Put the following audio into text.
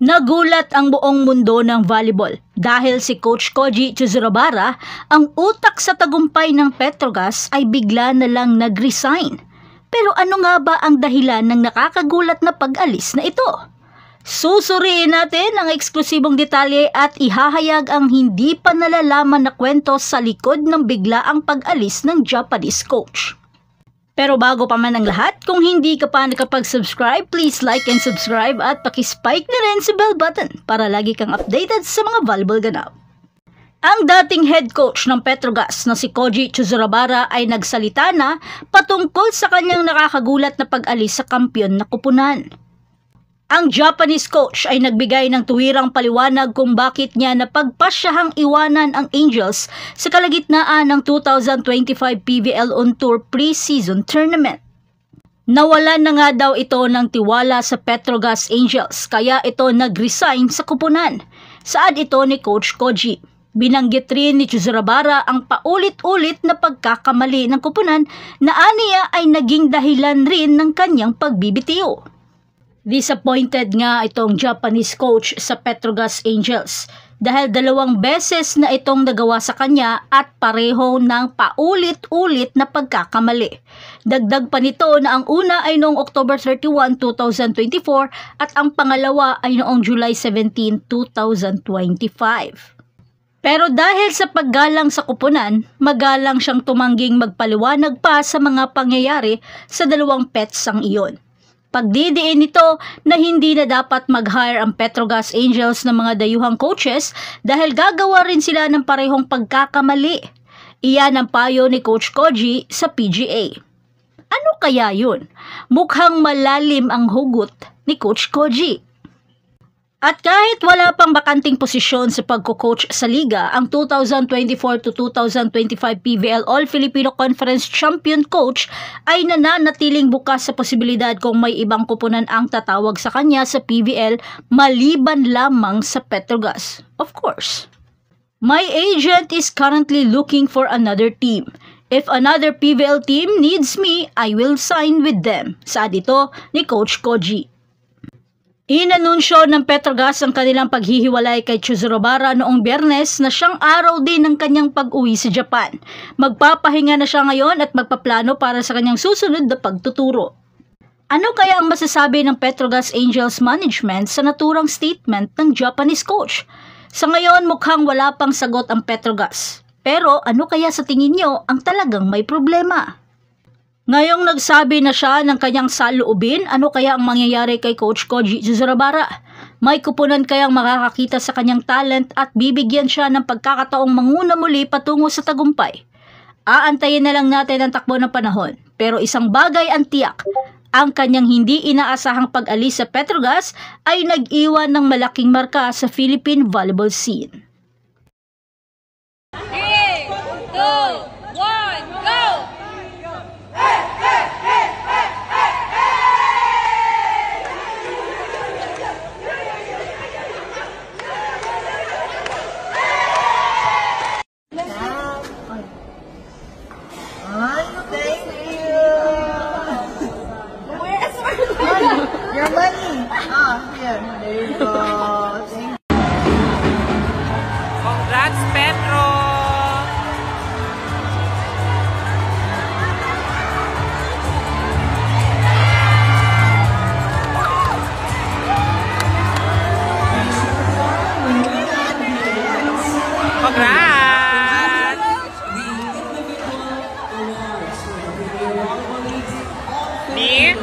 Nagulat ang buong mundo ng volleyball dahil si Coach Koji Chizurabara, ang utak sa tagumpay ng Petrogas, ay bigla na lang nag-resign. Pero ano nga ba ang dahilan ng nakakagulat na pag-alis na ito? Susuriin natin ang eksklusibong detalye at ihahayag ang hindi pa nalalaman na kwento sa likod ng biglaang pag-alis ng Japanese coach. Pero bago pa man ang lahat, kung hindi ka pa nakapag-subscribe, please like and subscribe at pakispike na rin sa bell button para lagi kang updated sa mga volleyball ganap. Ang dating head coach ng Petrogas na si Koji Chizurabara ay nagsalita na patungkol sa kanyang nakakagulat na pag-alis sa kampiyon na kupunan. Ang Japanese coach ay nagbigay ng tuwirang paliwanag kung bakit niya napagpasyahang iwanan ang Angels sa kalagitnaan ng 2025 PVL On Tour Pre-Season Tournament. Nawalan na nga daw ito ng tiwala sa Petrogas Angels kaya ito nag-resign sa kupunan. Saad ito ni Coach Koji. Binanggit rin ni Chizurabara ang paulit-ulit na pagkakamali ng kupunan na aniya ay naging dahilan rin ng kanyang pagbibitiw. Disappointed nga itong Japanese coach sa Petrogas Angels dahil 2 beses na itong nagawa sa kanya at pareho ng paulit-ulit na pagkakamali. Dagdag pa nito na ang una ay noong October 31, 2024 at ang pangalawa ay noong July 17, 2025. Pero dahil sa paggalang sa kupunan, magalang siyang tumangging magpaliwanag pa sa mga pangyayari sa 2 petsang iyon. Pagdidiin nito na hindi na dapat mag-hire ang Petrogas Angels ng mga dayuhang coaches dahil gagawa rin sila ng parehong pagkakamali. Iyan ang payo ni Coach Koji sa PGA. Ano kaya yun? Mukhang malalim ang hugot ni Coach Koji. At kahit wala pang bakanting posisyon sa pagko-coach sa liga, ang 2024 to 2025 PVL All-Filipino Conference Champion Coach ay nananatiling bukas sa posibilidad kung may ibang kupunan ang tatawag sa kanya sa PVL maliban lamang sa Petrogas. Of course. My agent is currently looking for another team. If another PVL team needs me, I will sign with them. Saad ito ni Coach Koji. Inanunsyo ng Petrogas ang kanilang paghihiwalay kay Chizurabara noong Biyernes na siyang araw din ng kanyang pag-uwi sa Japan. Magpapahinga na siya ngayon at magpaplano para sa kanyang susunod na pagtuturo. Ano kaya ang masasabi ng Petrogas Angels Management sa naturang statement ng Japanese coach? Sa ngayon mukhang wala pang sagot ang Petrogas. Pero ano kaya sa tingin nyo ang talagang may problema? Ngayong nagsabi na siya ng kanyang saloobin, ano kaya ang mangyayari kay Coach Koji Chizurabara? May kupunan kayang makakakita sa kanyang talent at bibigyan siya ng pagkakataong manguna muli patungo sa tagumpay? Aantayin na lang natin ang takbo ng panahon. Pero isang bagay ang tiyak, ang kanyang hindi inaasahang pag-alis sa Petrogas ay nag-iwan ng malaking marka sa Philippine volleyball scene. 3, 2, 1, go! Thank you. Where's my money? Your money. Here. There you go. Thank you. Congrats, Petro! Congrats! Me?